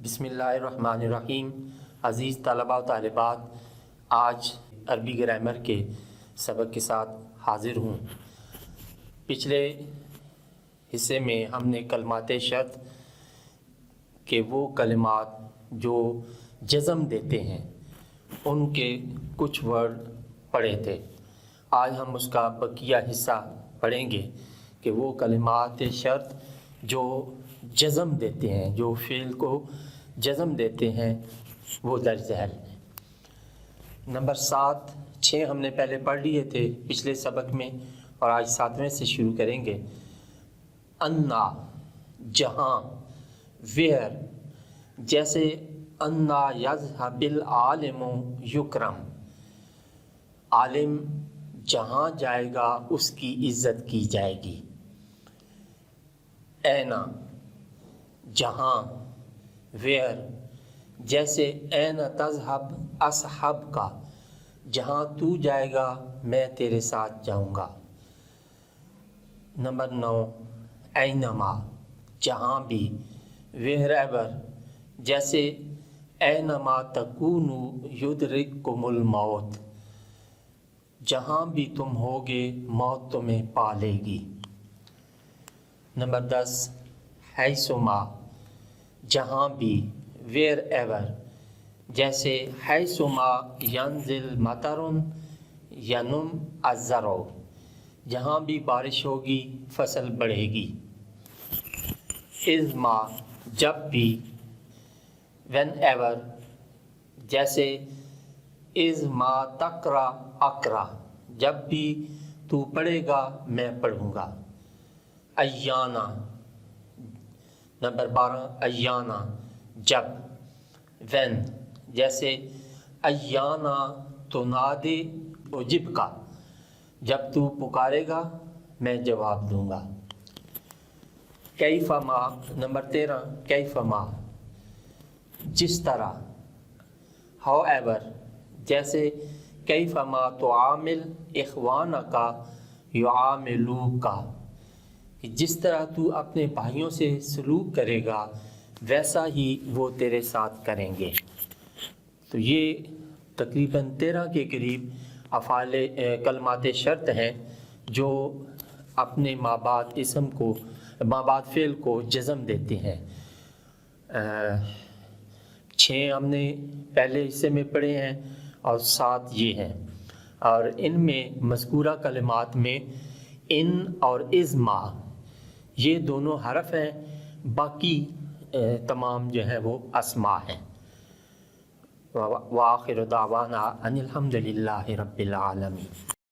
बिस्मिल्लाहिर्रहमानिर्रहीम। अज़ीज़ तलबा व तालिबात, आज अरबी ग्रामर के सबक के साथ हाज़िर हूँ। पिछले हिस्से में हमने कलमाते शर्त के वो कलिमात जो जज़म देते हैं उनके कुछ वर्ड पढ़े थे। आज हम उसका बकिया हिस्सा पढ़ेंगे कि वो कलिमात शर्त जो जज़म देते हैं, जो फ़ेल को जज़म देते हैं, वो दर्ज है। नंबर 7, 6 हमने पहले पढ़ लिए थे पिछले सबक में और आज 7वें से शुरू करेंगे। अन्ना, जहाँ, वेयर, जैसे अन्ना यज़हबिल आलिमु युकरम, आलिम जहाँ जाएगा उसकी इज़्ज़त की जाएगी। ऐना, जहाँ, वेयर, जैसे ऐना तज़हब असहब का, जहाँ तू जाएगा मैं तेरे साथ जाऊँगा। नंबर 9, ऐनमा, जहाँ भी, वेहरेवर, जैसे ऐनमा तकूनु युदरिकुमुल मौत, जहाँ भी तुम होगे मौत तुम्हें पा लेगी। नंबर 10, हैसुमा, जहाँ भी, वेयर एवर, जैसे हैसुमा यंजिल मतरुन यनुम अज़्ज़रो, जहाँ भी बारिश होगी फसल बढ़ेगी। इज़मा, जब भी, व्हेन एवर, जैसे इज़मा तकरा अकरा, जब भी तू पढ़ेगा मैं पढ़ूँगा। अय्याना, नंबर 12, अय्याना, जब, व्हेन, जैसे अय्याना तुनादे उजिब का, जब तू पुकारेगा मैं जवाब दूंगा। कैफमा, नंबर 13, कैफमा, जिस तरह। हाउएवर, जैसे कैफमा तो आमिल इख्वाना का युआमिलू का, कि जिस तरह तू अपने भाइयों से सलूक करेगा वैसा ही वो तेरे साथ करेंगे। तो ये तकरीबन 13 के करीब अफ़ाले कलमात शर्त हैं जो अपने माबाद इसम को, माबाद फ़ेल को जज़म देते हैं। 6 हमने पहले हिस्से में पढ़े हैं और 7 ये हैं, और इनमें मज़कूरा कलिमात में इन और इज़मा ये दोनों हरफ हैं, बाकी तमाम जो हैं वो अस्मा हैं। व आखिर दावाना अनिल हम्दुलिल्लाहि रब्बिल आलमीन।